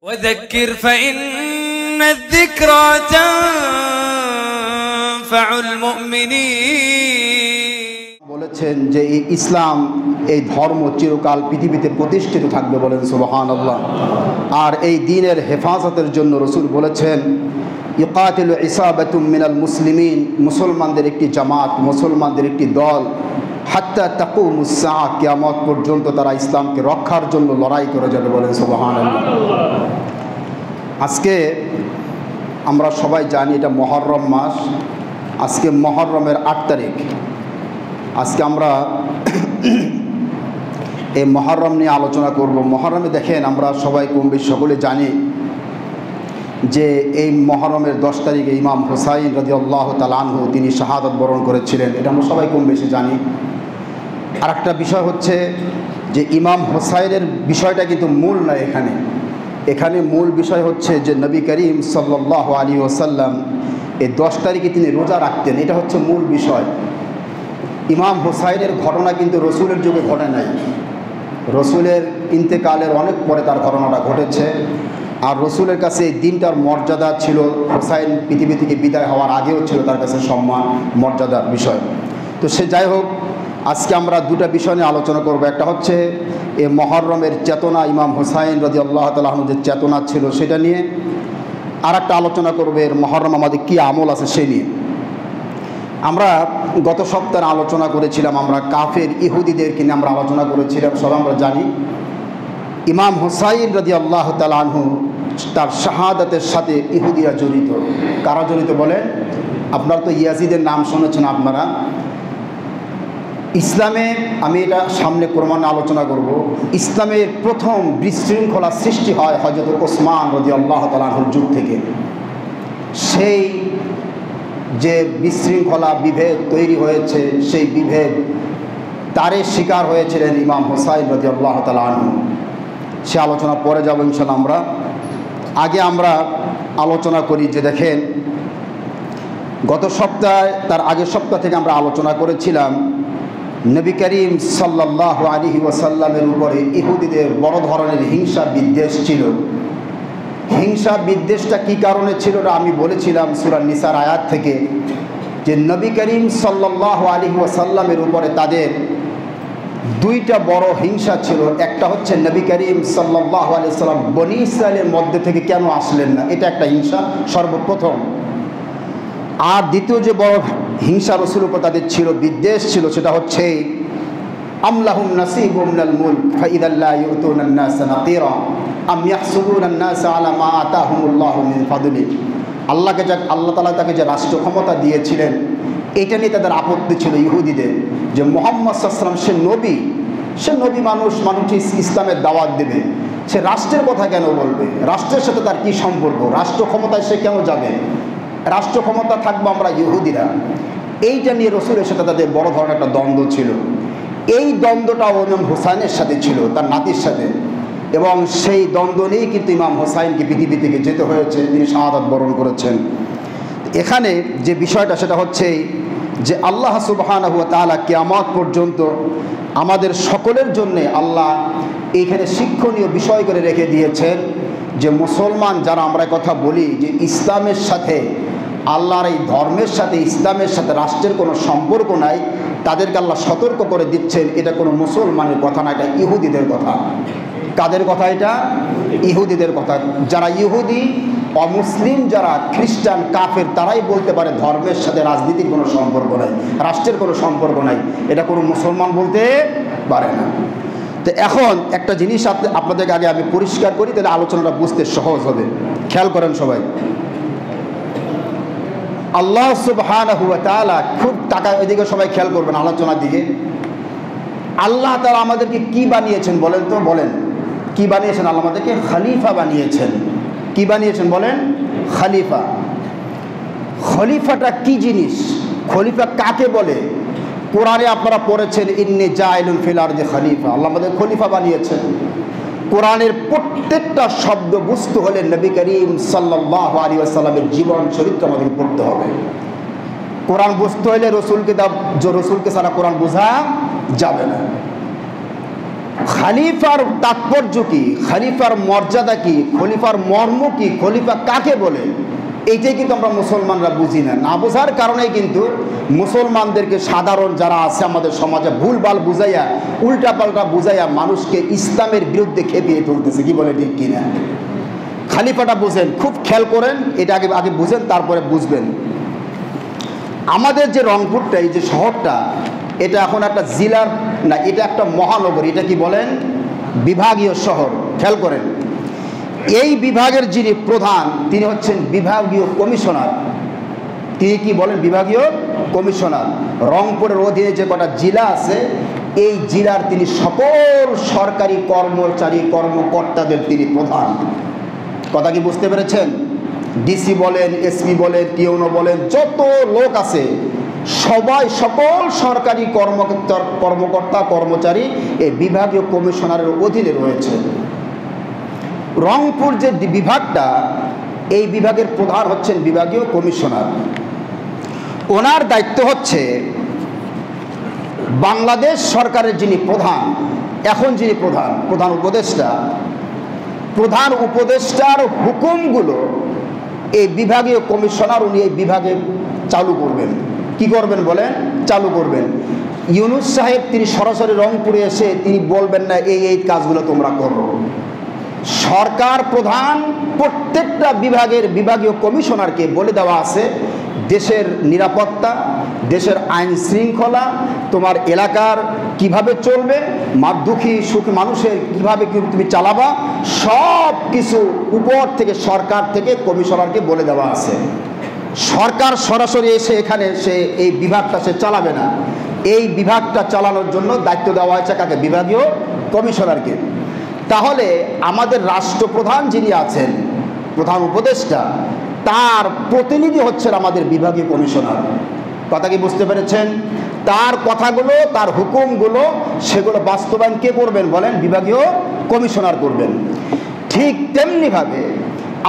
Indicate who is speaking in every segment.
Speaker 1: وذكر فإن الذكرى تنفع المؤمنين
Speaker 2: বলেছেন যে এই ইসলাম এই ধর্ম চিরকাল পৃথিবীতে প্রতিষ্ঠিত থাকবে, বলেন সুবহানাল্লাহ। আর এই দ্বীনের হেফাজতের জন্য রাসূল বলেছেন ইকাতিলু ইসাবাতুম মিনাল মুসলিমিন, মুসলমানদের একটি জামাত, মুসলমানদের একটি দল, হাত্তা তাকুমুস সাআহ, কিয়ামত পর্যন্ত তারা ইসলামকে রক্ষার জন্য লড়াই করে যাবে, বলেন সুবহানাল্লাহ। আজকে আমরা সবাই জানি এটা মুহররম মাস। আজকে মুহররমের ৮ তারিখ। আজকে আমরা এই মুহররম নিয়ে আলোচনা করব। মুহররমে দেখেন আমরা সবাই কম বেশি সকলে জানি যে এই মুহররমের 10 তারিখে ইমাম হুসাইন রাদিয়াল্লাহু তাআলা আনহু তিনি শাহাদাত বরণ করেছিলেন, এটা আমরা সবাই কম বেশি জানি। আর একটা বিষয় হচ্ছে যে ইমাম হুসাইনের বিষয়টা কিন্তু মূল নয়, এখানে মূল বিষয় হচ্ছে যে নবী করিম সাল্লাল্লাহু আলাইহি ওয়াসাল্লাম এই 10 তারিখে তিনি রোজা রাখতেন, এটা হচ্ছে মূল বিষয়। ইমাম হুসাইনের ঘটনা কিন্তু রসুলের যুগে ঘটে নাই, রসুলের ইন্তেকালের অনেক পরে তার ঘটনাটা ঘটেছে। আর রসুলের কাছে এই দিনটার মর্যাদা ছিল, হুসাইন পৃথিবী থেকে বিদায় হওয়ার আগেও ছিল তার কাছে সম্মান মর্যাদার বিষয়। তো সে যাই হোক, আজকে আমরা দুটা বিষয় নিয়ে আলোচনা করব। একটা হচ্ছে এই মুহররমের চেতনা, ইমাম হুসাইন রাদিয়াল্লাহু তাআলা আনহু যে চেতনা ছিল সেটা নিয়ে। আর একটা আলোচনা করবে এর মুহররম আমাদের কী আমল আছে সে নিয়ে। আমরা গত সপ্তাহে আলোচনা করেছিলাম, আমরা কাফের ইহুদিদেরকে নিয়ে আমরা আলোচনা করেছিলাম। সব আমরা জানি ইমাম হুসাইন রাদিয়াল্লাহু তাআলা আনহু তার শাহাদাতের সাথে ইহুদিরা জড়িত। কারা জড়িত বলেন? আপনারা তো ইয়াজিদের নাম শুনেছেন আপনারা। ইসলামে, আমি এটা সামনে ক্রমান্বয়ে আলোচনা করব, ইসলামের প্রথম বিশৃঙ্খলা সৃষ্টি হয় হযরত ওসমান রাদিয়াল্লাহু তাআলা আনহুর যুগ থেকে। সেই যে বিশৃঙ্খলা বিভেদ তৈরি হয়েছে, সেই বিভেদ তারে শিকার হয়েছিলেন ইমাম হুসাইন রাদিয়াল্লাহু তাআলা আনহু। সে আলোচনা পরে যাব ইনশাআল্লাহ। আগে আমরা আলোচনা করি যে দেখেন গত সপ্তাহে, তার আগের সপ্তাহ থেকে আমরা আলোচনা করেছিলাম নবী করিম সাল্লাল্লাহু আলাইহি ওয়াসাল্লামের উপরে ইহুদিদের বড় ধরনের হিংসা বিদ্বেষ ছিল। হিংসা বিদ্বেষটা কী কারণে ছিল আমি বলেছিলাম সূরা নিসার আয়াত থেকে, যে নবী করিম সাল্লাল্লাহু আলাইহি ওয়াসাল্লামের উপরে তাদের দুইটা বড় হিংসা ছিল। একটা হচ্ছে নবী করিম সাল্লাল্লাহু আলাইহি ওয়াসাল্লাম বনী ইসরাইলের মধ্যে থেকে কেন আসলেন না, এটা একটা হিংসা সর্বপ্রথম। আর দ্বিতীয় যে বড় হিংসা রসুল উপর তাদের ছিল, বিদ্বেষ ছিল, সেটা হচ্ছে আমলাহুম নাসিবুম মিনাল মুলক ফাইযা লা ইউতুনান নাসা নাকিরা আম ইয়াহসুদুনান নাসা আলা মা আতাহুমুল্লাহু মিন ফাদলি। আল্লাহ তাআলা তাকে যে রাষ্ট্র ক্ষমতা দিয়েছিলেন, এটা নিয়ে তাদের আপত্তি ছিল ইহুদিদের, যে মুহাম্মদ সাল্লাল্লাহু আলাইহি ওয়াসাল্লাম সে নবী মানুষ ইসলামের দাওয়াত দেবে, সে রাষ্ট্রের কথা কেন বলবে, রাষ্ট্রের সাথে তার কী সম্পর্ক, রাষ্ট্র ক্ষমতায় সে কেন যাবে, রাষ্ট্র ক্ষমতা থাকবো আমরা ইহুদিরা। এইটা নিয়ে রসুলের সাথে তাদের বড় ধরনের একটা দ্বন্দ্ব ছিল। এই দ্বন্দ্বটাও ইমাম হুসাইনের সাথে ছিল, তার নাতির সাথে, এবং সেই দ্বন্দ্ব নিয়েই কিন্তু ইমাম হুসাইনকে পৃথিবী থেকে যেতে হয়েছে, তিনি শাহাদাত বরণ করেছেন। এখানে যে বিষয়টা সেটা হচ্ছে যে আল্লাহ সুবহানাহু ওয়া তাআলা কিয়ামত পর্যন্ত আমাদের সকলের জন্যে আল্লাহ এইখানে শিক্ষণীয় বিষয় করে রেখে দিয়েছেন, যে মুসলমান যারা আমরা কথা বলি যে ইসলামের সাথে, আল্লাহর এই ধর্মের সাথে, ইসলামের সাথে রাষ্ট্রের কোনো সম্পর্ক নাই, তাদেরকে আল্লাহ সতর্ক করে দিচ্ছেন এটা কোনো মুসলমানের কথা না, এটা ইহুদিদের কথা। কাদের কথা? এটা ইহুদিদের কথা। যারা ইহুদি, অমুসলিম, যারা খ্রিস্টান, কাফের, তারাই বলতে পারে ধর্মের সাথে রাজনীতির কোনো সম্পর্ক নাই, রাষ্ট্রের কোনো সম্পর্ক নাই, এটা কোনো মুসলমান বলতে পারে না। তো এখন একটা জিনিস আপনাদেরকে আগে আমি পরিষ্কার করি, তাহলে আলোচনাটা বুঝতে সহজ হবে। খেয়াল করেন সবাই, আল্লাহ সুবহানাহু ওয়া তাআলা খুব এদিকে সবাই খেয়াল করবেন আলোচনার দিকে। আল্লাহ তাআলা আমাদেরকে কি বানিয়েছেন বলেন তো? বলেন কি বানিয়েছেন? আল্লাহ আমাদেরকে খলিফা বানিয়েছেন। কি বানিয়েছেন বলেন? খলিফা। খলিফাটা কি জিনিস? খলিফা কাকে বলে? কোরআনে আপনারা পড়েছেন ইন্নী জাইলুন ফিল আরদি খলিফা, আল্লাহ আমাদের খলিফা বানিয়েছেন। কোরআনের প্রত্যেকটা শব্দ বুঝতে হলে নবী করিম সাল্লাল্লাহু আলাইহি ওয়াসাল্লামের জীবন চরিত্র আমাদের পড়তে হবে। কোরআন বুঝতে হলে রসুলকে ছাড়া কোরআন বোঝা যাবে না। খলিফার তাৎপর্য কি, খলিফার মর্যাদা কি, খলিফার মর্ম কি, খলিফা কাকে বলে, এইটাই কিন্তু আমরা মুসলমানরা বুঝি না। না বোঝার কারণেই কিন্তু মুসলমানদেরকে সাধারণ যারা আছে আমাদের সমাজে ভুলভাল বুঝাইয়া, উল্টাপাল্টা বুঝাইয়া মানুষকে ইসলামের বিরুদ্ধে খেপিয়ে তুলতেছে। কি বলে ঠিক কিনা? খলিফাটা বুঝেন, খুব খেয়াল করেন, এটা আগে বুঝেন, তারপরে বুঝবেন। আমাদের যে রংপুরটা, এই যে শহরটা, এটা এখন একটা জেলার না, এটা একটা মহানগরী। এটা কি বলেন? বিভাগীয় শহর। খেয়াল করেন, এই বিভাগের যিনি প্রধান তিনি হচ্ছেন বিভাগীয় কমিশনার। তিনি কি বলেন? বিভাগীয় কমিশনার। রংপুরের অধীনে যে কটা জেলা আছে এই জেলার তিনি সকল সরকারি কর্মচারী কর্মকর্তাদের তিনি প্রধান। কথা কি বুঝতে পেরেছেন? ডিসি বলেন, এসপি বলেন, টিওনো বলেন, যত লোক আছে সবাই, সকল সরকারি কর্মকর্তা কর্মচারী এই বিভাগীয় কমিশনারের অধীনে রয়েছে। রংপুর যে বিভাগটা, এই বিভাগের প্রধান হচ্ছেন বিভাগীয় কমিশনার। ওনার দায়িত্ব হচ্ছে বাংলাদেশ সরকারের যিনি প্রধান, এখন যিনি প্রধান উপদেষ্টার হুকুমগুলো এই বিভাগীয় কমিশনার উনি এই বিভাগে চালু করবেন। কি করবেন বলেন? চালু করবেন। ইউনূস সাহেব তিনি সরাসরি রংপুরে এসে তিনি বলবেন না এই কাজগুলো তোমরা করো। সরকার প্রধান প্রত্যেকটা বিভাগের বিভাগীয় কমিশনারকে বলে দেওয়া আছে দেশের নিরাপত্তা, দেশের আইন শৃঙ্খলা, তোমার এলাকার কিভাবে চলবে, দুঃখী সুখী মানুষের কিভাবে তুমি চালাবা, সব কিছু উপর থেকে সরকার থেকে কমিশনারকে বলে দেওয়া আছে। সরকার সরাসরি এসে এখানে সে এই বিভাগটা সে চালাবে না। এই বিভাগটা চালানোর জন্য দায়িত্ব দেওয়া হয়েছে কাকে? বিভাগীয় কমিশনারকে। তাহলে আমাদের রাষ্ট্রপ্রধান যিনি আছেন, প্রধান উপদেষ্টা, তার প্রতিনিধি হচ্ছেন আমাদের বিভাগীয় কমিশনার। কথা কি বুঝতে পেরেছেন? তার কথাগুলো, তার হুকুমগুলো, সেগুলো বাস্তবায়ন কে করবেন বলেন? বিভাগীয় কমিশনার করবেন। ঠিক তেমনিভাবে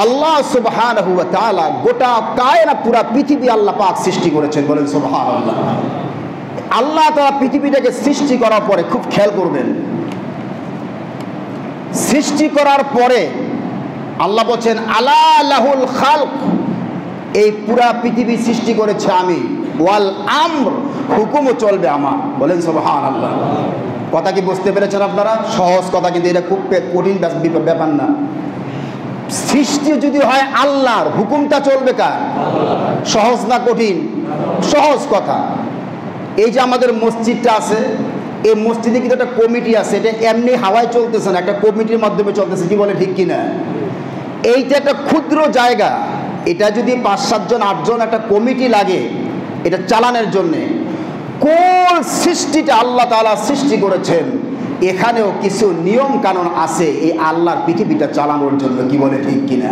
Speaker 2: আল্লাহ সুবহানাহু ওয়া তাআলা গোটা কায়নাত, পুরা পৃথিবী আল্লাহ পাক সৃষ্টি করেছেন, বলেন সুবহানাল্লাহ। আল্লাহ তাআলা পৃথিবীটাকে সৃষ্টি করার পরে, খুব খেয়াল করবেন, সৃষ্টি করার পরে আল্লাহ বলছেন আলা লাহুল খালক, এই পুরা পৃথিবী সৃষ্টি করেছে আমি, ওয়াল আমর, হুকুমও চলবে আমার, বলেন সুবহানাল্লাহ। কথা কি বুঝতে পেরেছেন আপনারা? সহজ কথা, কিন্তু এটা খুব কঠিন ব্যাপার না। সৃষ্টি যদি হয় আল্লাহর, হুকুমটা চলবে কার? সহজ না কঠিন? সহজ কথা। এই যে আমাদের মসজিদটা আছে, এই মসজিদে কিন্তু একটা কমিটি আছে, এটা এমনি হাওয়ায় চলতেছে না, একটা কমিটির মাধ্যমে চলতেছে। কি বলে ঠিক কিনা? এইটা একটা ক্ষুদ্র জায়গা, এটা যদি 5-7 জন 8 জন একটা কমিটি লাগে এটা চালানোর জন্যে, কোন সৃষ্টিটা আল্লাহ তাআলা সৃষ্টি করেছেন, এখানেও কিছু নিয়ম কানুন আছে এই আল্লাহর পৃথিবীটা চালানোর জন্য। কি বলে ঠিক কিনা?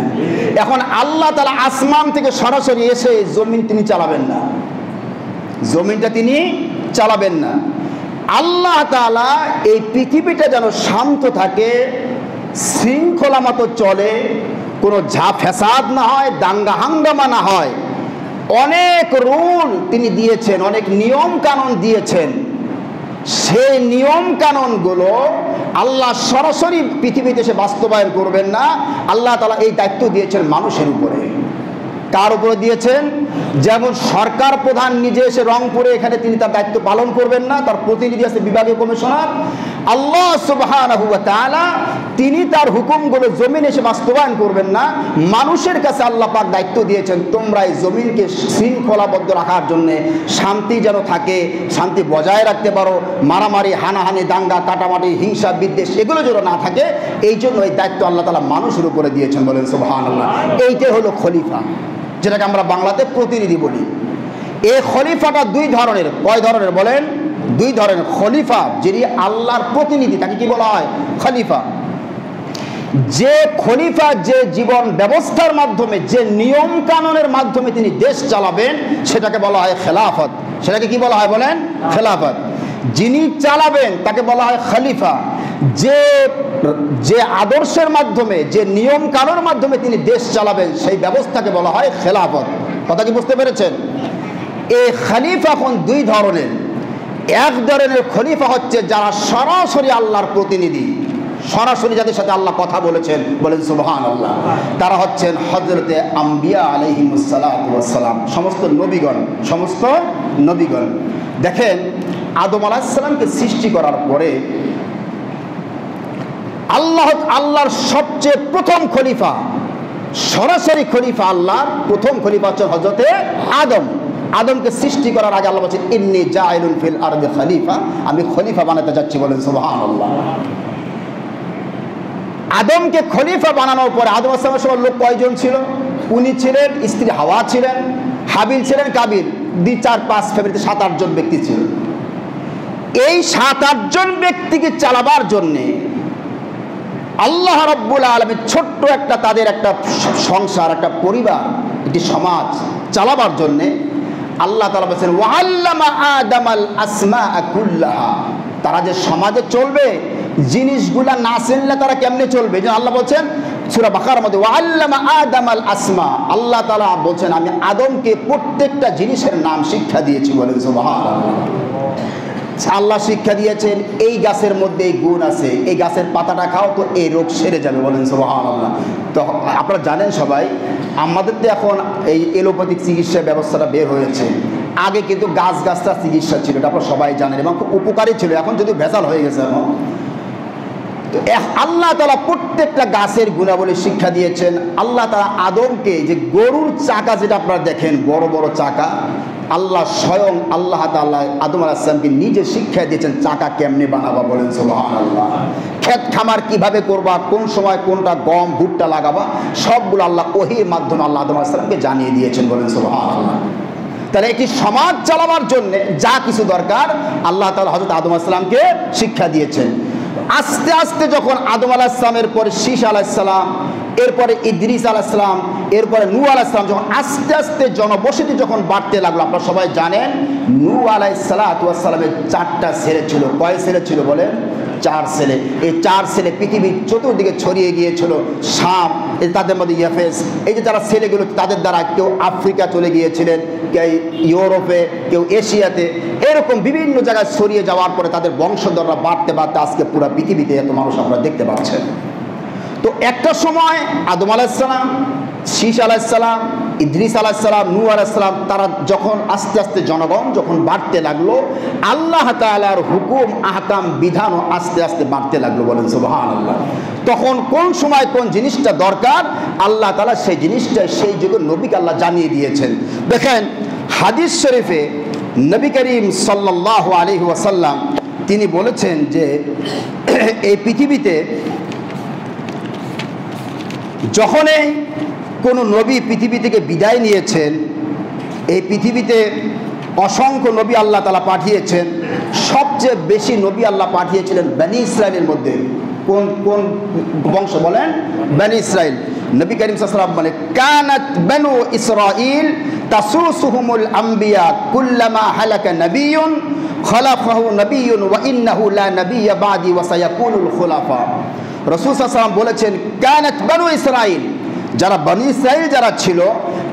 Speaker 2: এখন আল্লাহ তাআলা আসমান থেকে সরাসরি এসে জমিন তিনি চালাবেন না, জমিনটা তিনি চালাবেন না। আল্লাহ তাআলা এই পৃথিবীটা যেন শান্ত থাকে, শৃঙ্খলা মতো চলে, কোনো ফ্যাসাদ না হয়, দাঙ্গা হাঙ্গামা না হয়, অনেক রুল তিনি দিয়েছেন, অনেক নিয়ম কানুন দিয়েছেন। সেই নিয়ম কানুনগুলো আল্লাহ সরাসরি পৃথিবীতে সে বাস্তবায়ন করবেন না। আল্লাহ তাআলা এই দায়িত্ব দিয়েছেন মানুষের উপরে। কার উপরে দিয়েছেন? যেমন সরকার প্রধান নিজে এসে রংপুরে এখানে তিনি তার দায়িত্ব পালন করবেন না, তার প্রতিনিধি আছে বিভাগীয় কমিশনার। আল্লাহ সুবহানাহু ওয়া তাআলা তিনি তার হুকুমগুলো জমিনে এসে বাস্তবায়ন করবেন না। মানুষের কাছে আল্লাহ পাক দায়িত্ব দিয়েছেন তোমরা এই জমিনকে শৃঙ্খলাবদ্ধ রাখার জন্য, শান্তি যেন থাকে, শান্তি বজায় রাখতে পারো, মারামারি হানাহানি দাঙ্গা কাটামাটি হিংসা বিদ্বেষ এগুলো যেন না থাকে, এই জন্য এই দায়িত্ব আল্লাহ তাআলা মানুষের উপরে দিয়েছেন, বলেন সুবহানাল্লাহ। এইটাই হলো খলিফা, যেটাকে আমরা বাংলাতে প্রতিনিধি বলি। এই খলিফাটা 2 ধরনের। কয় ধরনের বলেন? 2 ধরনের। খলিফা যিনি আল্লাহর প্রতিনিধি তাকে কি বলা হয়? খলিফা। যে খলিফা যে জীবন ব্যবস্থার মাধ্যমে, যে নিয়ম কানুনের মাধ্যমে তিনি দেশ চালাবেন সেটাকে বলা হয় খেলাফত। সেটাকে কি বলা হয় বলেন? খেলাফত। যিনি চালাবেন তাকে বলা হয় খলিফা। যে আদর্শের মাধ্যমে, যে নিয়ম কানুনের মাধ্যমে তিনি দেশ চালাবেন সেই ব্যবস্থাকে বলা হয় খেলাফত। কথা কি বুঝতে পেরেছেন? এই খলিফা এখন 2 ধরনের। এক ধরনের খলিফা হচ্ছে যারা সরাসরি আল্লাহর প্রতিনিধি, সরাসরি যাদের সাথে আল্লাহ কথা বলেছেন, বলেন সুবহানাল্লাহ, তারা হচ্ছেন হযরতে আম্বিয়া আলাইহিমুস সালাতু ওয়াস সালাম, সমস্ত নবীগণ। দেখেন আদম আলাইহিস সালামকে সৃষ্টি করার পরে আল্লাহর সবচেয়ে প্রথম খলিফা, সরাসরি খলিফা, আল্লাহর প্রথম খলিফা হচ্ছেন হযরতে আদমকে সৃষ্টি করার আগে আল্লাহ বলছেন ইন্নী জাইলুন ফিল আরদি খলিফা, আমি খলিফা বানাতে যাচ্ছি, বলেন সুবহানাল্লাহ। আদমকে খলিফা বানানোর পরে আদম আলাইহিস সালামের সময় লোক কয়জন ছিল? উনি ছিলেন, স্ত্রী হাওয়া ছিলেন, হাবিল ছিলেন, কাবিল, 2, 4, 5 ফ্যামিলিতে 7-8 জন ব্যক্তি ছিল। এই 7-8 জন ব্যক্তিকে চালাবার জন্যে আল্লাহ রাব্বুল আলামিন ছোট্ট একটা তাদের একটা সংসার, একটা পরিবার, একটি সমাজ চালাবার জন্যে আল্লাহ তাআলা বলেছেন ওয়াল্লামা আদামাল আসমাআ কুল্লাহা, তারা যে সমাজে চলবে জিনিসগুলা না চিনলে তারা কেমনে চলবে? যে আল্লাহ বলছেন সূরা বাকারার মধ্যে ওয়াল্লামা আদামাল আসমা, আল্লাহ তাআলা বলছেন আমি আদমকে প্রত্যেকটা জিনিসের নাম শিক্ষা দিয়েছি, বলেন সুবহানাল্লাহ। আল্লাহ শিক্ষা দিয়েছেন এই গাছের মধ্যে এই গুণ আছে, এই গাছের পাতাটা খাও তো এই রোগ সেরে যাবে, বলেন সুবহানাল্লাহ। তো আপনারা জানেন সবাই, আমাদের তো এখন এই এলোপ্যাথিক চিকিৎসা ব্যবস্থাটা বের হয়েছে। আগে কিন্তু গাছটা চিকিৎসা ছিল, এটা আপনারা সবাই জানেন, এবং খুব উপকারী ছিল। এখন যদি ভেজাল হয়ে গেছে, এখন আল্লাহ তাআলা প্রত্যেকটা গাছের গুণাবলী শিক্ষা দিয়েছেন। আল্লাহ তাআলা আদমকে যে গরুর চাকা যেটা আপনারা দেখেন বড় বড় চাকা, আল্লাহ স্বয়ং আল্লাহ তাআলা আদম আলাইহিস সালামকে নিজে শিক্ষা দিয়েছেন চাকা কেমনে বানাবা, বলেন সুবহানাল্লাহ। ক্ষেত খামার কিভাবে করবা, কোন সময় কোনটা গম ভুট্টা লাগাবা, সবগুলো আল্লাহ ওহীর মাধ্যমে আল্লাহ আদম আলাইহিস সালামকে জানিয়ে দিয়েছেন, বলেন সুবহানাল্লাহ। তাহলে একটি সমাজ চালাবার জন্য যা কিছু দরকার আল্লাহ তাআলা হযরত আদম আলাইহিস সালামকে শিক্ষা দিয়েছেন। আস্তে আস্তে যখন আদম আলাইহিস সালামের পরে শীশ আলাইহিস সালাম, এরপরে ইদ্রিস আলাইহিস সালাম, এরপরে নূহ আলাইহিস সালাম, যখন আস্তে আস্তে জনবসতি যখন বাড়তে লাগলো, আপনারা সবাই জানেন নূহ আলাইহিস সালামের 4টা ছেলে ছিল। কয় ছেলে ছিল বলেন? 4 ছেলে। এই 4 ছেলে পৃথিবীর চতুর্দিকে ছড়িয়ে গিয়েছিল। শাম, তাদের মধ্যে ইয়াফেস, এই যে যারা ছেলেগুলো, তাদের দ্বারা কেউ আফ্রিকা চলে গিয়েছিলেন, কেউ ইউরোপে, কেউ এশিয়াতে, এরকম বিভিন্ন জায়গায় ছড়িয়ে যাওয়ার পরে তাদের বংশধররা বাড়তে বাড়তে আজকে পুরো পৃথিবীতে এত মানুষ আপনারা দেখতে পাচ্ছেন। তো একটা সময় আদম আলাইহিস সালাম, শীশ আলাইহিস সালাম, ইদ্রিস আলাইহিস সালাম, নূহ আলাইহিস সালাম, তারা যখন আস্তে আস্তে জনগণ যখন বাড়তে লাগলো, আল্লাহ তাআলার হুকুম আহকাম বিধানও আস্তে আস্তে বাড়তে লাগলো, বলেন সুবহানাল্লাহ। তখন কোন সময় কোন জিনিসটা দরকার আল্লাহ তাআলা সেই জিনিসটা সেই যুগের নবীকে আল্লাহ জানিয়ে দিয়েছেন। দেখেন হাদিস শরীফে নবী করিম সাল্লাল্লাহু আলাইহি ওয়াসাল্লাম তিনি বলেছেন যে এই পৃথিবীতে যখনই কোনো নবী পৃথিবী থেকে বিদায় নিয়েছেন, এই পৃথিবীতে অসংখ্য নবী আল্লাহ তাআলা পাঠিয়েছেন। সবচেয়ে বেশি নবী আল্লাহ পাঠিয়েছিলেন বনি ইসরাইলের মধ্যে। কোন কোন বংশ বলেন? বনি ইসরাইল। নবী করিম সাল্লাল্লাহু আলাইহি ওয়াসাল্লাম বলেন কানাত বনু ইসরাইল তাসুসুহুমুল আম্বিয়া কুল্লামা হালাকা নাবিয়্যুন খালাফাহু নাবিয়্যুন ওয়া ইন্নাহু লা নাবিয়্যা বাদি ওয়া সায়াকুনুল খুলাফা। রাসূল সাল্লাল্লাহু আলাইহি ওয়াসাল্লাম বলেছেন কানাত বনু ইসরাইল, যারা বনি ইসরাইল যারা ছিল,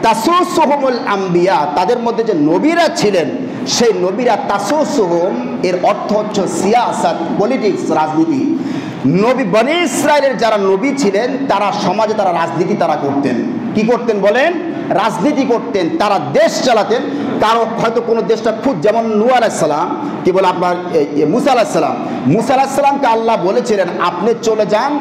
Speaker 2: তাসুসুহুমুল আম্বিয়া, তাদের মধ্যে যে নবীরা ছিলেন সেই নবীরা, তাসুসুহুম এর অর্থ হচ্ছে সিয়াসাত, পলিটিক্স, রাজনীতি। নবী বনি ইসরাইলের যারা নবী ছিলেন তারা সমাজে তারা রাজনীতি তারা করতেন। কি করতেন বলেন? রাজনীতি করতেন, তারা দেশ চালাতেন। কারো হয়তো কোনো দেশটা খুব, যেমন নূহ আলাইহিস সালাম, কি বলে আপনার মুসা আলাইহিস সালাম, মুসা আলাইহিস সালামকে আল্লাহ বলেছিলেন আপনি চলে যান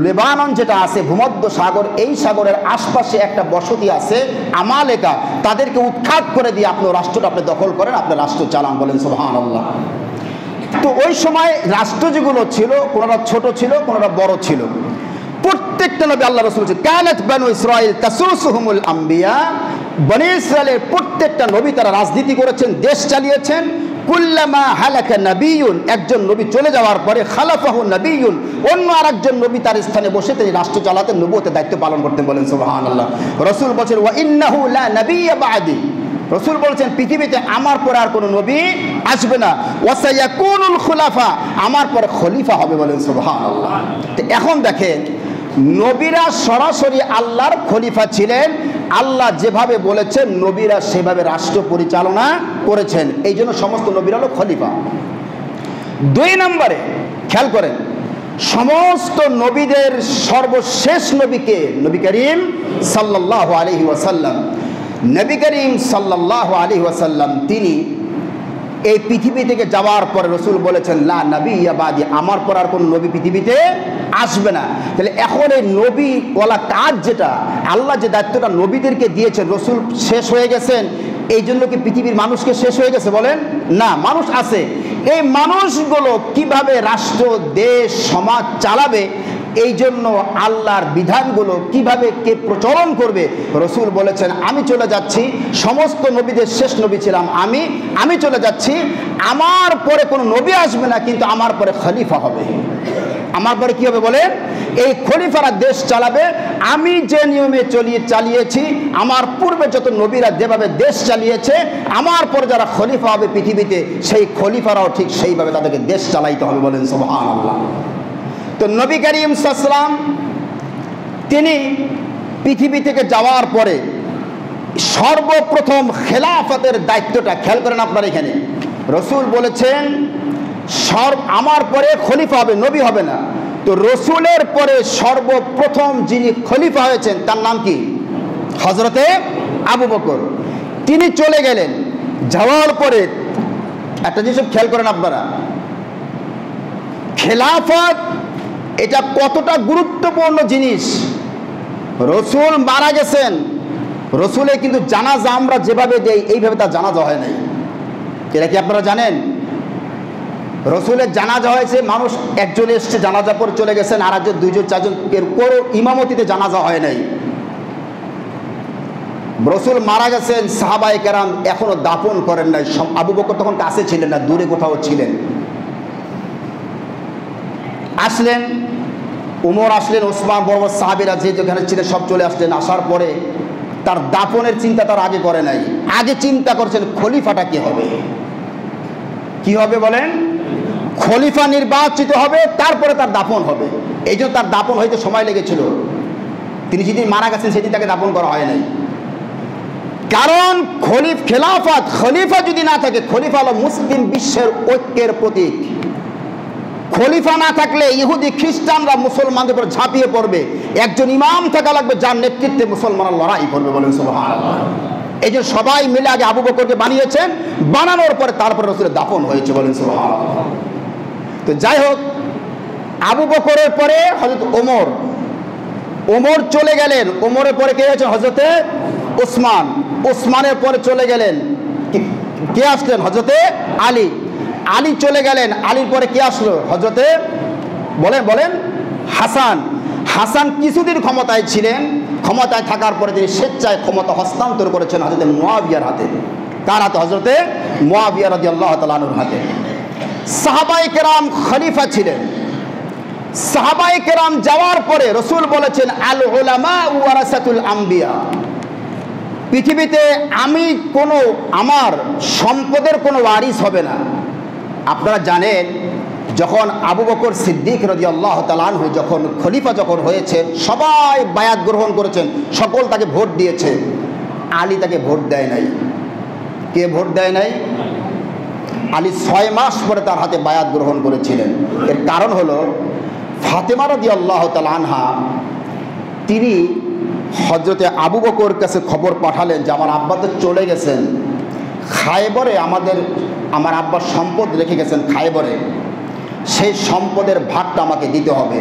Speaker 2: লেবানন যেটা আছে ভূমধ্য সাগর, এই সাগরের আশপাশে একটা বসতি আছে আমালেকা, তাদেরকে উৎখাত করে দিয়ে আপনি রাষ্ট্রটা আপনি দখল করেন, আপনি রাষ্ট্র চালান, বলেন সুবহানাল্লাহ। তো ওই সময় রাষ্ট্র যেগুলো ছিল কোনোটা ছোট ছিল কোনোটা বড় ছিল। প্রত্যেকটা নবী আল্লাহ রাসূল বলেছেন কানাত বনু ইসরাইল তাসুসুহুমুল আম্বিয়া, বনি ইসরাইলের প্রত্যেকটা নবী তারা রাজনীতি করেছেন, দেশ চালিয়েছেন। কুল্লামা হালাকা নাবিয়্যুন, একজন নবী চলে যাওয়ার পরে খালাফাহু নাবিয়্যুন, অন্য আরেকজন নবী তার স্থানে বসে তিনি রাষ্ট্র চালাতেন, নবুয়তের দায়িত্ব পালন করতেন, বলেন সুবহানাল্লাহ। রাসূল বলেন ওয়া ইন্নাহু লা নাবিয়্যা বাদি, রাসূল বলেছেন পৃথিবীতে আমার পরে আর কোনো নবী আসবে না। ওয়া সায়াকুনুল খুলাফা, আমার পরে খলিফা হবে, বলেন সুবহানাল্লাহ। তো এখন দেখেন নবীরা সরাসরি আল্লাহর খলিফা ছিলেন। আল্লাহ যেভাবে বলেছেন নবীরা সেভাবে রাষ্ট্র পরিচালনা করেছেন, এই জন্য সমস্ত নবীরা হলো খলিফা। 2 নম্বরে খেয়াল করেন, সমস্ত নবীদের সর্বশেষ নবীকে নবী করিম সাল্লাল্লাহু আলাইহি ওয়াসাল্লাম। নবী করিম সাল্লাল্লাহু আলাইহি ওয়াসাল্লাম তিনি এই পৃথিবী থেকে যাওয়ার পরে রসুল বলেছেন, লা নবিয়্যা বাদি, আমার পর আর কোনো নবী পৃথিবীতে আসবে না। তাহলে এখন এই নবী ওয়ালা কাজ, যেটা আল্লাহ যে দায়িত্বটা নবীদেরকে দিয়েছেন, রসুল শেষ হয়ে গেছেন, এই জন্য কি পৃথিবীর মানুষকে শেষ হয়ে গেছে? বলেন না, মানুষ আছে। এই মানুষগুলো কিভাবে রাষ্ট্র, দেশ, সমাজ চালাবে, এই জন্য আল্লাহর বিধানগুলো কিভাবে কে প্রচলন করবে, রসুল বলেছেন আমি চলে যাচ্ছি, সমস্ত নবীদের শেষ নবী ছিলাম আমি চলে যাচ্ছি, আমার পরে কোনো নবী আসবে না, কিন্তু আমার পরে খলিফা হবে। আমার পরে কি হবে বলেন? এই খলিফারা দেশ চালাবে। আমি যে নিয়মে চালিয়েছি, আমার পূর্বে যত নবীরা যেভাবে দেশ চালিয়েছে, আমার পরে যারা খলিফা হবে পৃথিবীতে, সেই খলিফারাও ঠিক সেইভাবে তাদেরকে দেশ চালাইতে হবে। বলেন সুবহানাল্লাহ। তো নবী করিম সাল্লাল্লাহু আলাইহি ওয়াসাল্লাম তিনি পৃথিবী থেকে যাওয়ার পরে সর্বপ্রথম খেলাফতের দায়িত্বটা, খেয়াল করেন আপনারা, এখানে রসুল বলেছেন আমার পরে খলিফা হবে, নবী হবে না। তো রসুলের পরে সর্বপ্রথম যিনি খলিফা হয়েছেন তার নাম কি? হযরতে আবু বকর। তিনি চলে গেলেন, যাওয়ার পরে একটা জিনিস খেয়াল করেন আপনারা, খেলাফত এটা কতটা গুরুত্বপূর্ণ জিনিস। রসুল মারা গেছেন, রসুলের কিন্তু জানাজা আমরা যেভাবে দেই এইভাবে তার জানাজা হয় নাই। এটা কি আপনারা জানেন? রসুলের জানাজা হয়েছে, মানুষ একজন এসছে জানাজা পরে চলে গেছেন, আর একজন, 2জন, 4জন, এর কোনো ইমামতিতে জানাজা হয় নাই। রসুল মারা গেছেন, সাহাবায়ে কেরাম এখনো দাফন করেন নাই। আবু বকর তখন কাছে ছিলেন না, দূরে কোথাও ছিলেন। আসলেন, উমর আসলেন, ওসমান, বড় বড় সাহাবীরা যে যেখানে ছিলেন সব চলে আসলেন। আসার পরে তার দাফনের চিন্তা তার আগে করে নাই, আগে চিন্তা করছেন খলিফাটা কি হবে, কি হবে বলেন? খলিফা নির্বাচিত হবে, তারপরে তার দাফন হবে। এই জন্য তার দাফন হইতে সময় লেগেছিল। তিনি যেদিন মারা গেছেন সেদিন তাকে দাফন করা হয় নাই। কারণ খেলাফত, খলিফা যদি না থাকে, খলিফা হলো মুসলিম বিশ্বের ঐক্যের প্রতীক। খলিফা না থাকলে ইহুদি খ্রিস্টানরা মুসলমানদের উপর ঝাঁপিয়ে পড়বে। একজন ইমাম থাকা লাগবে যার নেতৃত্বে মুসলমানরা লড়াই করবে। বলেন সুবহানাল্লাহ। এই যে সবাই মিলে আগে আবু বকরকে বানিয়েছেন, বানানোর পরে তারপরে রসুলের দাফন হয়েছে। বলেন সুবহানাল্লাহ। তো যাই হোক, আবু বকরের পরে হযরত ওমর চলে গেলেন। ওমরের পরে কে হয়েছেন? হযরতে ওসমান। ওসমানের পরে চলে গেলেন, কে আসলেন? হযরতে আলী চলে গেলেন। আলীর পরে কে আসলো? হযরতে বলেন হাসান কিছুদিন ক্ষমতায় ছিলেন। ক্ষমতায় থাকার পরে তিনি স্বেচ্ছায় ক্ষমতা হস্তান্তর করেছেন হযরতে মুয়াবিয়ার হাতে। কার হাতে? হযরতে মুয়াবিয়া রাদিয়াল্লাহু তাআলা আনহুর হাতে। সাহাবায়ে কেরাম খলিফা ছিলেন। সাহাবায়ে কেরাম যাওয়ার পরে রসুল বলেছেন, আল উলামা ওয়ারাসাতুল আম্বিয়া, পৃথিবীতে আমার সম্পদের কোনো ওয়ারিস হবে না। আপনারা জানেন, যখন আবু বকর সিদ্দিক রাদিয়াল্লাহু তাআলা আনহু যখন খলিফা হয়েছে, সবাই বায়াত গ্রহণ করেছেন, সকল তাকে ভোট দিয়েছে। আলী তাকে ভোট দেয় নাই। কে ভোট দেয় নাই? আলী 6 মাস পরে তার হাতে বায়াত গ্রহণ করেছিলেন। এর কারণ হলো ফাতেমা রাদিয়াল্লাহু তাআলা আনহা তিনি হযরতে আবু বকর কাছে খবর পাঠালেন যে আমার আব্বা তো চলে গেছেন, খায়বরে আমার আব্বা সম্পদ রেখে গেছেন খায়বরে, সেই সম্পদের ভাগটা আমাকে দিতে হবে।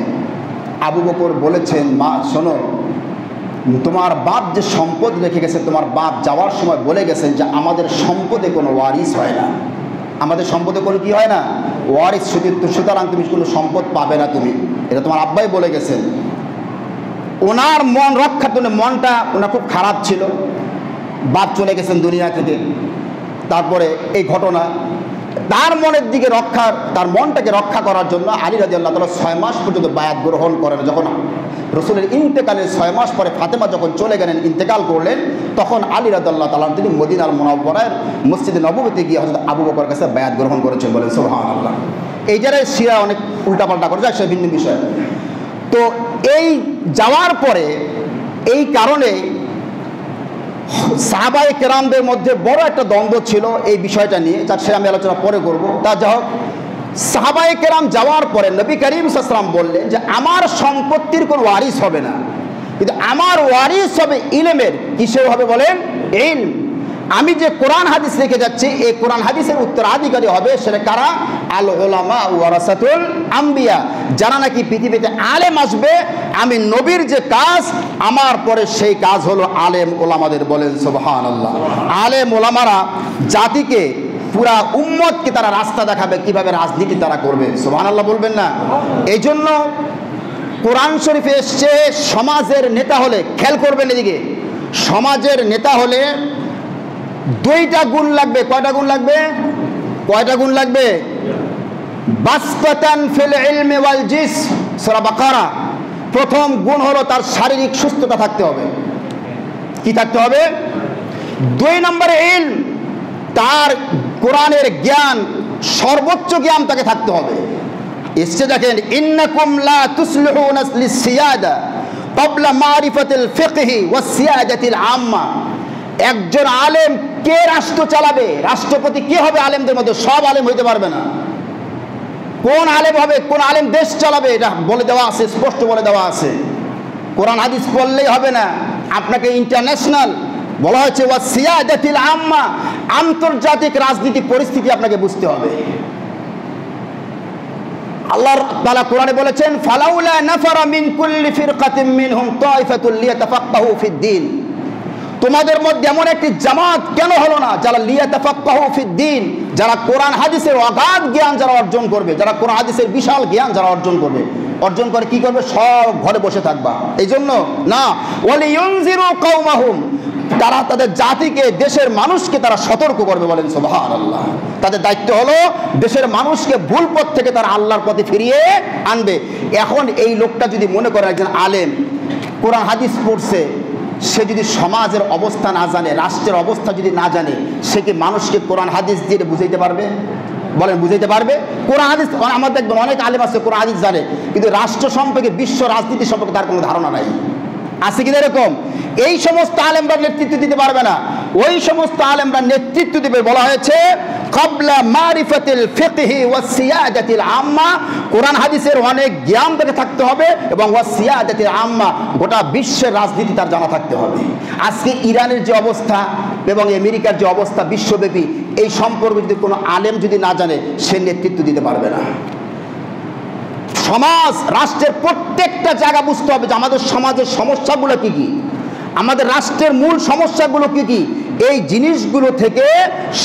Speaker 2: আবু বকর বলেছেন, মা শোনো, তোমার বাপ যে সম্পদ রেখে গেছে, তোমার বাপ যাওয়ার সময় বলে গেছেন যে আমাদের সম্পদে কোনো ওয়ারিস হয় না, আমাদের সম্পদে কোনো কি হয় না? ওয়ারিস। সুতরাং তুমি কোনো সম্পদ পাবে না তুমি, এটা তোমার আব্বাই বলে গেছেন। ওনার মন রক্ষার জন্য, মনটা ওনার খুব খারাপ ছিল, বাপ চলে গেছেন দুনিয়া থেকে। তারপরে এই ঘটনা তার মনের দিকে তার মনটাকে রক্ষা করার জন্য আলী রাদিয়াল্লাহু তাআলা 6 মাস পর্যন্ত বায়াত গ্রহণ করেন। যখন রসুলের ইন্তেকালের 6 মাস পরে ফাতেমা যখন চলে গেলেন, ইন্তেকাল করলেন, তখন আলী রাদিয়াল্লাহু তাআলা তিনি মদিনার মুনাওয়ারার মসজিদে নববীতে গিয়ে হযরত আবু বকরের কাছে বায়াত গ্রহণ করেছেন। বলেন সুবহানাল্লাহ। এইটারে সিরা অনেক উল্টাপাল্টা করে যায়, সে ভিন্ন বিষয়। তো এই যাওয়ার পরে এই কারণে সাহাবায়ে কেরামদের মধ্যে বড় একটা দ্বন্দ্ব ছিল এই বিষয়টা নিয়ে, যার সে আমি আলোচনা পরে করব। তা যা হোক, সাহাবায়ে কেরাম যাওয়ার পরে নবী করিম সাল্লাল্লাহু আলাইহি ওয়াসাল্লাম বললেন যে আমার সম্পত্তির কোনো ওয়ারিস হবে না, কিন্তু আমার ওয়ারিস হবে ইলমের। কিসের হবে বলেন? ইলম। আমি যে কোরআন হাদিস রেখে যাচ্ছি, এই কোরআন হাদিসের উত্তরাধিকারী হবে সেটা কারা? আল উলামা ওয়ারাসাতুল আম্বিয়া, যারা নাকি পৃথিবীতে আলেম আসবে। আমি নবীর যে কাজ, আমার পরে সেই কাজ হলো আলেম ওলামাদের। বলেন সুবহানাল্লাহ। আলেম ওলামারা জাতিকে, পুরা উম্মতকে তারা রাস্তা দেখাবে কিভাবে রাজনীতি তারা করবে। সুবহানাল্লাহ বলবেন না? এই জন্য কোরআন শরীফে এসছে সমাজের নেতা হলে, খেয়াল করবেন এদিকে, সমাজের নেতা হলে দুইটা গুণ লাগবে। কয়টা গুণ লাগবে? কয়টা গুণ লাগবে? বাসতাতান ফিল ইলমি ওয়াল জিসম, সূরা বাকারা। প্রথম গুণ হলো তার শারীরিক সুস্থতা থাকতে হবে। কি থাকতে হবে? 2 নম্বরে ইলম, তার কোরআনের জ্ঞান, সর্বোচ্চ জ্ঞান তাকে থাকতে হবে। এসছে দেখেন, ইন্নাকুম লা তুসলিহুনা লিসিয়াদা ক্বাবলা মারিফাতিল ফিকহি ওয়াস সিয়াদাতিল আম্মা। একজন আলেম কে রাষ্ট্র চালাবে? রাষ্ট্রপতি কে হবে আলেমদের মধ্যে? সব আলেম হইতে পারবে না। কোন আলেম হবে, কোন আলেম দেশ চালাবে, এটা বলে দেওয়া আছে, স্পষ্ট বলে দেওয়া আছে। কোরআন হাদিস পড়লেই হবে না, আপনাকে ইন্টারন্যাশনাল বলা হয়েছে ওয়া সিয়াদাতিল আম্মা, আন্তর্জাতিক রাজনীতি পরিস্থিতি আপনাকে বুঝতে হবে। আল্লাহ তাআলা কোরআনে বলেছেন, ফালাউলা নাফারা মিন কুল্লি ফিরকাতিন মিনহুম তাইফাতুল লিয়াতাফাক্কাহু ফিদ-দ্বীন। তোমাদের মধ্যে এমন একটি জামাত কেন হলো না যারা লিয়াতাফাক্কাহু ফিদ-দ্বীন, যারা কোরআন হাদিসের অগাধ জ্ঞান যারা অর্জন করবে, যারা কোরআন হাদিসের বিশাল জ্ঞান যারা অর্জন করবে। অর্জন করে কি করবে? সব ঘরে বসে থাকবা। এই জন্য না, ওয়ালিয়ুনজিরু কওমাহুম, তারা তাদের জাতিকে, দেশের মানুষকে তারা সতর্ক করবে। বলেন সুবহানাল্লাহ। তাদের দায়িত্ব হলো দেশের মানুষকে ভুল পথ থেকে তারা আল্লাহর পথে ফিরিয়ে আনবে। এখন এই লোকটা যদি মনে করে একজন আলেম কোরআন হাদিস পড়ছে, সে যদি সমাজের অবস্থা না জানে, রাষ্ট্রের অবস্থা যদি না জানে, সে কি মানুষকে কোরআন হাদিস দিয়ে বুঝাইতে পারবে? বলেন বুঝাইতে পারবে? কোরআন হাদিস, আমাদের দেখবেন অনেক আলেম আছে কোরআন হাদিস জানে, কিন্তু রাষ্ট্র সম্পর্কে, বিশ্ব রাজনীতি সম্পর্কে তার কোনো ধারণা নাই। আছে কি এরকম? এই সমস্ত আলেমরা নেতৃত্ব দিতে পারবে না। ওই সমস্ত আলেমরা নেতৃত্ব দিবে, বলা হয়েছে ক্বাবলা মারিফাতিল ফিকহি ওয়াস সিয়াদাতিল আম্মা, কোরআন হাদিসের অনেক জ্ঞান তাকে থাকতে হবে, এবং ওয়াস সিয়াদাতিল আম্মা, গোটা বিশ্বের রাজনীতি তার জানা থাকতে হবে। আজকে ইরানের যে অবস্থা এবং আমেরিকার যে অবস্থা বিশ্বব্যাপী, এই সম্পর্কে যদি কোনো আলেম যদি না জানে, সে নেতৃত্ব দিতে পারবে না। সমাজ, রাষ্ট্রের প্রত্যেকটা জায়গা বুঝতে হবে যে আমাদের সমাজের সমস্যাগুলো কি কি, আমাদের রাষ্ট্রের মূল সমস্যাগুলো কি কি। এই জিনিসগুলো থেকে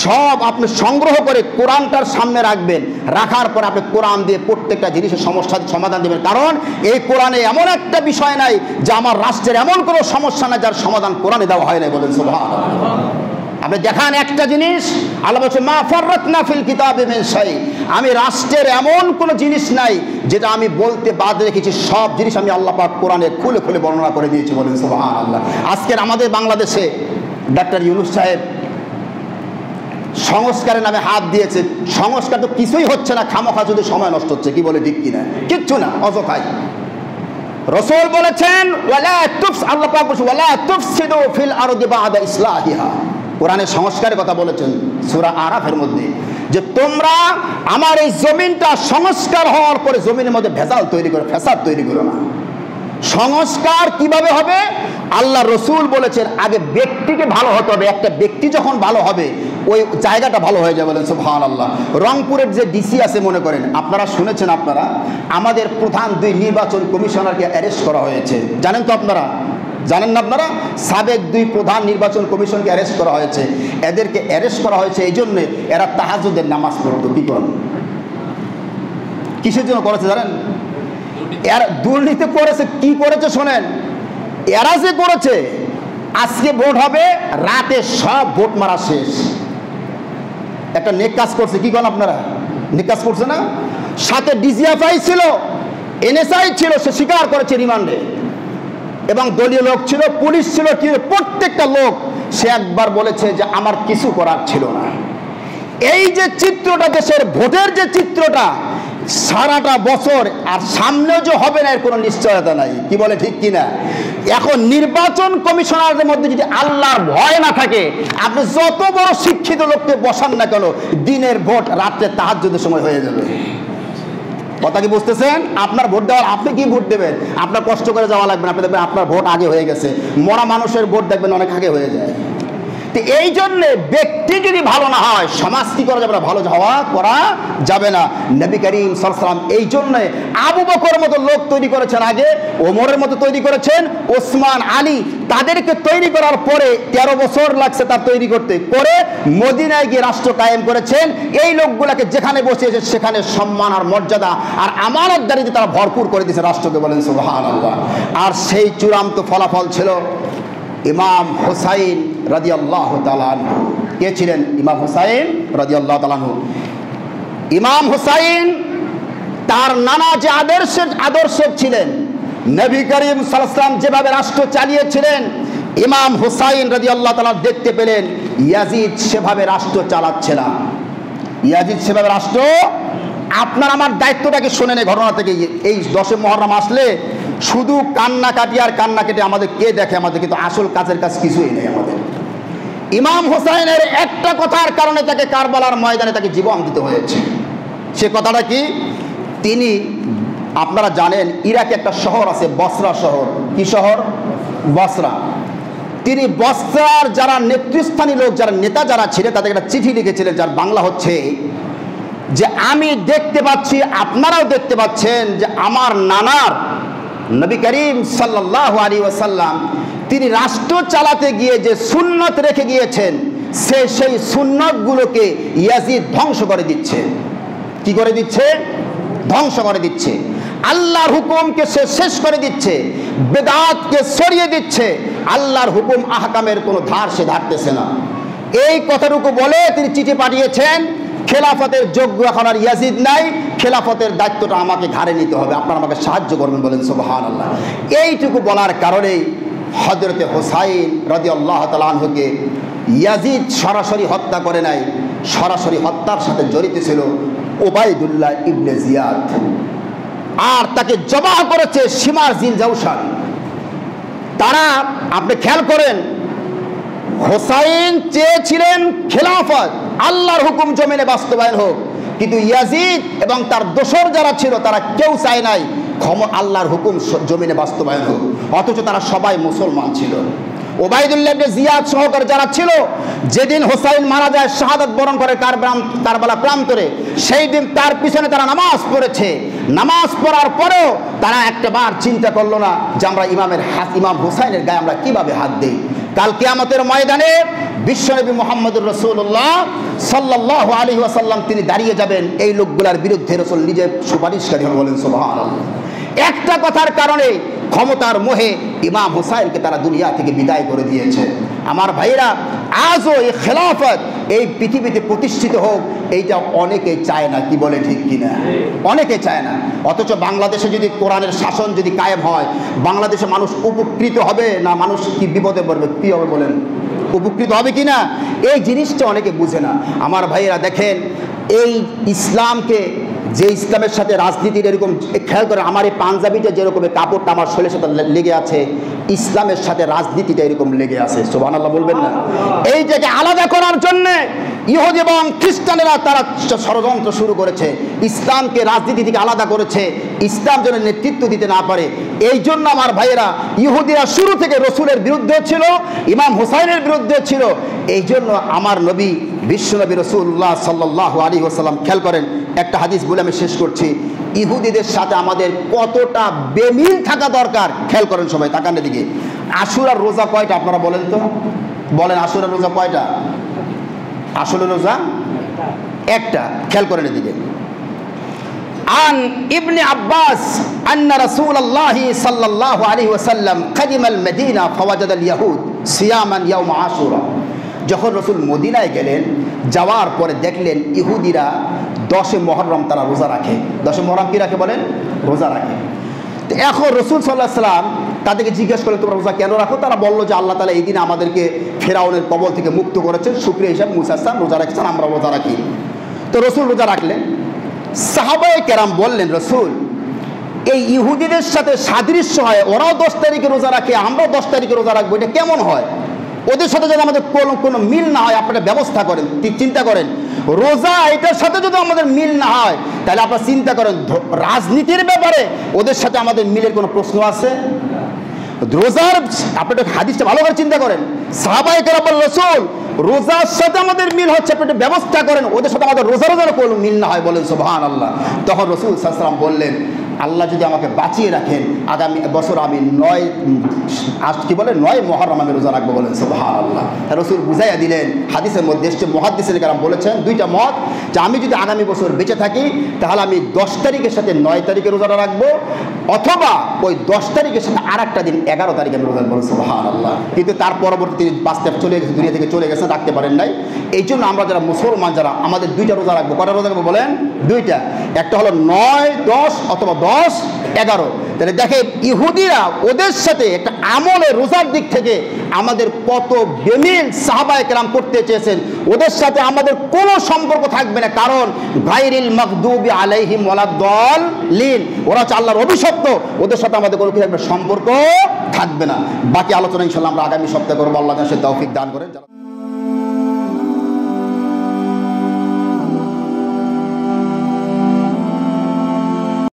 Speaker 2: সব আপনি সংগ্রহ করে কোরআনটার সামনে রাখবেন, রাখার পর আপনি কোরআন দিয়ে প্রত্যেকটা জিনিসের সমস্যার সমাধান দেবেন। কারণ এই কোরআনে এমন একটা বিষয় নাই যে আমার রাষ্ট্রের এমন কোনো সমস্যা নাই যার সমাধান কোরআনে দেওয়া হয় নাই। বলেন সুবহানাল্লাহ। আপনি দেখান একটা জিনিস, আল্লাহ বলছে মা ফাররাতনা ফিল কিতাবি মিন শাই, আমি রাষ্ট্রের এমন কোনো জিনিস নাই যেটা আমি বলতে বাদ রেখেছি, সব জিনিস আমি আল্লাহ পাক কোরআনে খুলে খুলে বর্ণনা করে দিয়েছি। বলেন সুবহানাল্লাহ। আজকের আমাদের বাংলাদেশে ডক্টর ইউনূস সাহেব সংস্কারের নামে হাত দিয়েছে। সংস্কার তো কিছুই হচ্ছে না, খামোখা শুধু সময় নষ্ট হচ্ছে। কি বলে, ঠিক কিনা? কিচ্ছু না, অযথাই। রাসূল বলেছেন ওয়ালা তুফস, আল্লাহ পাক বলেছেন ওয়ালা তুফসিদু ফিল আরদি বা'দা ইসলাহিহা। কোরআনের সংস্কারের কথা বলেছেন সূরা আরাফের মধ্যে, যে তোমরা আমার এই জমিনটা সংস্কার হওয়ার পরে জমিনের মধ্যে ভেজাল তৈরি করো, ফ্যাসাদ তৈরি করো না। সংস্কার কিভাবে হবে? আল্লাহ রসুল বলেছেন আগে ব্যক্তিকে ভালো হতে হবে। একটা ব্যক্তি যখন ভালো হবে, ওই জায়গাটা ভালো হয়ে যাবে। বলেন সুবহানাল্লাহ। রংপুরের যে ডিসি আছে, মনে করেন, আপনারা শুনেছেন, আপনারা আমাদের প্রধান 2 নির্বাচন কমিশনারকে অ্যারেস্ট করা হয়েছে, জানেন তো আপনারা? জানেন না আপনারা? সাবেক 2 প্রধান নির্বাচন কমিশনকে অ্যারেস্ট করা হয়েছে। এদেরকে অ্যারেস্ট করা হয়েছে এই জন্যে এরা তাহাজ্জুদের নামাজ পড়তো। কি করেন? কিসের জন্য করেছে জানেন? এরা দুর্নীতি করেছে। কি করেছে শোনেন, এরা যে করেছে, আজকে ভোট হবে, রাতে সব ভোট মারা শেষ। একটা নেক কাজ করছে। কি করেন আপনারা? নেক কাজ করছে না? সাথে ডিজিএফআই ছিল, এনএসআই ছিল, সে স্বীকার করেছে রিমান্ডে, এবং দলীয় লোক ছিল, পুলিশ ছিল, কি প্রত্যেকটা লোক। সে একবার বলেছে যে আমার কিছু করার ছিল না। এই যে চিত্রটা, দেশের ভোটের যে চিত্রটা, সারাটা বছর, আর সামনেও যে হবে না এর কোনো নিশ্চয়তা নাই। কি বলে ঠিক কিনা? এখন নির্বাচন কমিশনারদের মধ্যে যদি আল্লাহর ভয় না থাকে, আপনি যত বড় শিক্ষিত লোককে বসান না কেন, দিনের ভোট রাত্রে তাহাজ্জুদের সময় হয়ে যাবে। কথা কি বুঝতেছেন? আপনার ভোট দেওয়ার, আপনি কি ভোট দেবেন? আপনার কষ্ট করে যাওয়া লাগবে না, আপনি দেখবেন আপনার ভোট আগে হয়ে গেছে। মরা মানুষের ভোট দেখবেন অনেক আগে হয়ে যায়। তো এই জন্যে ব্যক্তি যদি ভালো না হয়, সমাজ কি করা যাবে না? ভালো হওয়া করা যাবে না। নবী করিম সাল্লাল্লাহু আলাইহি ওয়াসাল্লাম এই জন্যে আবু বকরের মতো লোক তৈরি করেছেন আগে, ওমরের মতো তৈরি করেছেন, ওসমান, আলী, তাদেরকে তৈরি করার পরে 13 বছর লাগছে তার তৈরি করতে, করে মদিনায় গিয়ে রাষ্ট্র কায়েম করেছেন। এই লোকগুলাকে যেখানে বসিয়েছে সেখানে সম্মান আর মর্যাদা আর আমানতদারিতে তারা ভরপুর করে দিয়েছে রাষ্ট্রকে। বলেন সুবহানাল্লাহ। আর সেই চূড়ান্ত ফলাফল ছিল ইমাম হুসাইন রাদিয়াল্লাহু তাআলা আনহু। কে ছিলেন? ইমাম হুসাইন রাদিয়াল্লাহু তাআলা আনহু। ইমাম হুসাইন তার নানা যে আদর্শ ছিলেন, নবী করিম সাল্লাল্লাহু আলাইহি ওয়াসাল্লাম যেভাবে রাষ্ট্র চালিয়েছিলেন, ইমাম হুসাইন রাদিয়াল্লাহু তাআলা দেখতে পেলেন ইয়াজিদ সেভাবে রাষ্ট্র চালাচ্ছে না। ইয়াজিদ সেভাবে রাষ্ট্র, আপনার আমার দায়িত্বটাকে শোনেন এই ঘটনা থেকে। এই 10 মুহররম আসলে শুধু কান্নাকাটি আর কান্নাকাটি, আমাদের কে দেখে? আমাদের কিন্তু আসল কাজের কাজ কিছুই নেই আমাদের। ইমাম হোসাইনের একটা কথার কারণে তাকে কারবালার ময়দানে তাকে জীবন দিতে হয়েছে। সে কথাটা কি? তিনি, আপনারা জানেন ইরাকে একটা শহর আছে বসরা শহর। কি শহর? বসরা। তিনি বসরার যারা নেতৃস্থানীয় লোক, যারা নেতা যারা ছিলেন, তাদের একটা চিঠি লিখেছিলেন, যার বাংলা হচ্ছে যে আমি দেখতে পাচ্ছি, আপনারাও দেখতে পাচ্ছেন যে আমার নানার নবী করিম সাল্লাল্লাহু আলাইহি ওয়াসাল্লাম তিনি রাষ্ট্র চালাতে গিয়ে যে সুন্নত রেখে গিয়েছেন, সেই সুন্নতগুলোকে ইয়াজিদ ধ্বংস করে দিচ্ছে। কি করে দিচ্ছে? ধ্বংস করে দিচ্ছে। আল্লাহর হুকুমকে সে শেষ করে দিচ্ছে, বেদাতকে সরিয়ে দিচ্ছে, আল্লাহর হুকুম আহকামের কোনো ধার সে ধারতেছে না। এই কথাটুকু বলে তিনি চিঠি পাঠিয়েছেন, খেলাফতের যোগ্য এখন আর ইয়াজিদ নাই, খেলাফতের দায়িত্বটা আমাকে ঘাড়ে নিতে হবে, আপনারা আমাকে সাহায্য করবেন। বলেন সুবহানাল্লাহ। এইটুকু বলার কারণেই হযরতে হুসাইন রাদিয়াল্লাহু তাআলা আনহুকে ইয়াজিদ সরাসরি হত্যা করে নাই, সরাসরি হত্যার সাথে জড়িত ছিল উবাইদুল্লাহ ইবনে জিয়াদ, আর তাকে জবাহ করেছে শিমার জিল জাউশান। তারা, আপনি খেয়াল করেন, হুসাইন চেয়েছিলেন খেলাফত, আল্লাহর হুকুম জমিনে বাস্তবায়ন হোক, কিন্তু ইয়াজিদ এবং তার দোসর যারা ছিল তারা কেউ চায় নাই আল্লাহর হুকুম জমিনে বাস্তবায়ন হোক, অথচ তারা সবাই মুসলমান ছিল। উবাইদুল্লাহ ইবনে জিয়াদ সহকারে যারা ছিল, যেদিন হুসাইন মারা যায়, শাহাদাত বরণ করে কারবালা প্রান্তরে, সেই দিন তার পিছনে তারা নামাজ পড়েছে। নামাজ পড়ার পরেও তারা একটাবার চিন্তা করলো না যে আমরা ইমাম হুসাইনের গায়ে আমরা কিভাবে হাত দিই। কাল কিয়ামতের ময়দানে বিশ্বনবী মুহাম্মদুর রাসূলুল্লাহ সাল্লাল্লাহু আলাইহি ওয়াসাল্লাম তিনি দাঁড়িয়ে যাবেন, এই লোকগুলার বিরুদ্ধে রাসূল নিজে সুপারিশকারী হবেন। বলেন সুবহানাল্লাহ। একটা কথার কারণে, ক্ষমতার মোহে ইমাম হুসাইনকে তারা দুনিয়া থেকে বিদায় করে দিয়েছে। আমার ভাইরা, আজও এই খেলাফত এই পৃথিবীতে প্রতিষ্ঠিত হোক, এইটা অনেকে চায় না। কি বলে ঠিক কিনা? অনেকে চায় না। অথচ বাংলাদেশে যদি কোরআনের শাসন যদি কায়েম হয়, বাংলাদেশে মানুষ উপকৃত হবে না মানুষ কি বিপদে পড়বে? কী হবে বলেন? উপকৃত হবে কি না? এই জিনিসটা অনেকে বুঝে না। আমার ভাইয়েরা দেখেন, এই ইসলামকে, যে ইসলামের সাথে রাজনীতির এরকম, খেয়াল করে আমার এই পাঞ্জাবিটা যেরকম কাপড়টা আমার শরীরের সাথে লেগে আছে, ইসলামের সাথে রাজনীতিটা এরকম লেগে আছে। সুবহানাল্লাহ বলবেন না? এইটাকে আলাদা করার জন্যে ইহুদি এবং খ্রিস্টানেরা তারা ষড়যন্ত্র শুরু করেছে, ইসলামকে রাজনীতি থেকে আলাদা করেছে, ইসলাম যেন নেতৃত্ব দিতে না পারে। এই জন্য আমার ভাইয়েরা, ইহুদিরা শুরু থেকে রসুলের বিরুদ্ধে ছিল, ইমাম হুসাইনের বিরুদ্ধে ছিল। এই জন্য আমার নবী বিশ্বনবী রাসূলুল্লাহ সাল্লাল্লাহু আলাইহি ওয়াসাল্লাম, খেয়াল করেন, একটা হাদিস বলে আমি শেষ করছি, ইহুদিদের সাথে আমাদের কতটা বেমিল থাকা দরকার। খেয়াল করেন সবাই, তাকানের দিকে। আশুরার রোজা কয়টা আপনারা বলেন তো? বলেন, আশুরার রোজা কয়টা? আসলে রোজা একটা। খেয়াল করেন এদিকে। আন ইবনে আব্বাস আন্না রাসূলুল্লাহি সাল্লাল্লাহু আলাইহি ওয়াসাল্লাম কাদিমাল মদিনা ফাওয়াজাদাল ইয়াহুদ সিয়ামান ইয়াউম আশুরা। যখন রসুল মদিনায় গেলেন, যাওয়ার পরে দেখলেন ইহুদিরা 10 মুহররম তারা রোজা রাখে। 10 মুহররম কি রাখে বলেন? রোজা রাখে। তো এখন রসুল সাল্লাল্লাহু আলাইহি ওয়াসাল্লাম তাদেরকে জিজ্ঞেস করলেন, তোমরা রোজা কেন রাখো? তারা বললো যে আল্লাহ তাআলা এই দিন আমাদেরকে ফেরাউনের কবল থেকে মুক্ত করেছেন, শুকরিয়া হিসাবে মুসা আসলাম রোজা রাখছেন, আমরা রোজা রাখি। তো রসুল রোজা রাখলেন। সাহাবায়ে কেরাম বললেন, রসুল এই ইহুদিদের সাথে সাদৃশ্য হয়, ওরাও 10 তারিখে রোজা রাখে, আমরাও 10 তারিখে রোজা রাখবো, এটা কেমন হয়? ওদের সাথে যদি আমাদের কোনো মিল না হয়, আপনারা ব্যবস্থা করেন, চিন্তা করেন, রোজা এটার সাথে যদি আমাদের মিল না হয়, তাহলে আপনারা চিন্তা করেন রাজনীতির ব্যাপারে ওদের সাথে আমাদের মিলের কোনো প্রশ্ন আছে? রোজার আপনারা হাদিসটা ভালো করে চিন্তা করেন। সাহাবায়ে কেরাম বলেন, রাসূল রোজার সাথে আমাদের মিল হচ্ছে, আপনি একটা ব্যবস্থা করেন, ওদের সাথে আমাদের রোজার কোনো মিল না হয়। বলেন সুবহানাল্লাহ। তখন রাসূল সাল্লাল্লাহু আলাইহি ওয়াসাল্লাম বললেন, আল্লাহ যদি আমাকে বাঁচিয়ে রাখেন, আগামী বছর আমি 9 মুহররম আমি রোজা রাখবো। বলেন সুবহানাল্লাহ। রাসূল বুঝাইয়া দিলেন, হাদিসের মধ্যে এসছে, মুহাদ্দিসিনে কেরাম বলেছেন 2টা মত, যে আমি যদি আগামী বছর বেঁচে থাকি তাহলে আমি 10 তারিখের সাথে 9 তারিখে রোজাটা রাখবো, অথবা ওই 10 তারিখের সাথে আরেকটা দিন 11 তারিখে আমি রোজা রাখবো। সুবহানাল্লাহ। কিন্তু তার পরবর্তী তিনি বাঁচতে চলে গেছে, দুনিয়া থেকে চলে গেছেন, রাখতে পারেন নাই। এই জন্য আমরা যারা মুসলমান, যারা আমাদের 2টা রোজা রাখবো। কটা রোজা রাখবো বলেন? 2টা। একটা হলো 9, 10 অথবা 10, 11। তাহলে দেখে ইহুদিরা ওদের সাথে একটা আমলে রোজার দিক থেকে আমাদের কত বেমিল সাহাবায়ে কেরাম করতে চেয়েছেন, ওদের সাথে আমাদের কোনো সম্পর্ক থাকবে না, কারণ গায়রিল মাগদুবি আলাইহিম ওয়ালাদ-দাল্লিন, ওরা হচ্ছে আল্লাহর অভিশপ্ত, ওদের সাথে আমাদের কোনো সম্পর্ক থাকবে না। বাকি আলোচনা ইনশাআল্লাহ আমরা আগামী সপ্তাহে করবো। আল্লাহ যেন তৌফিক দান করেন।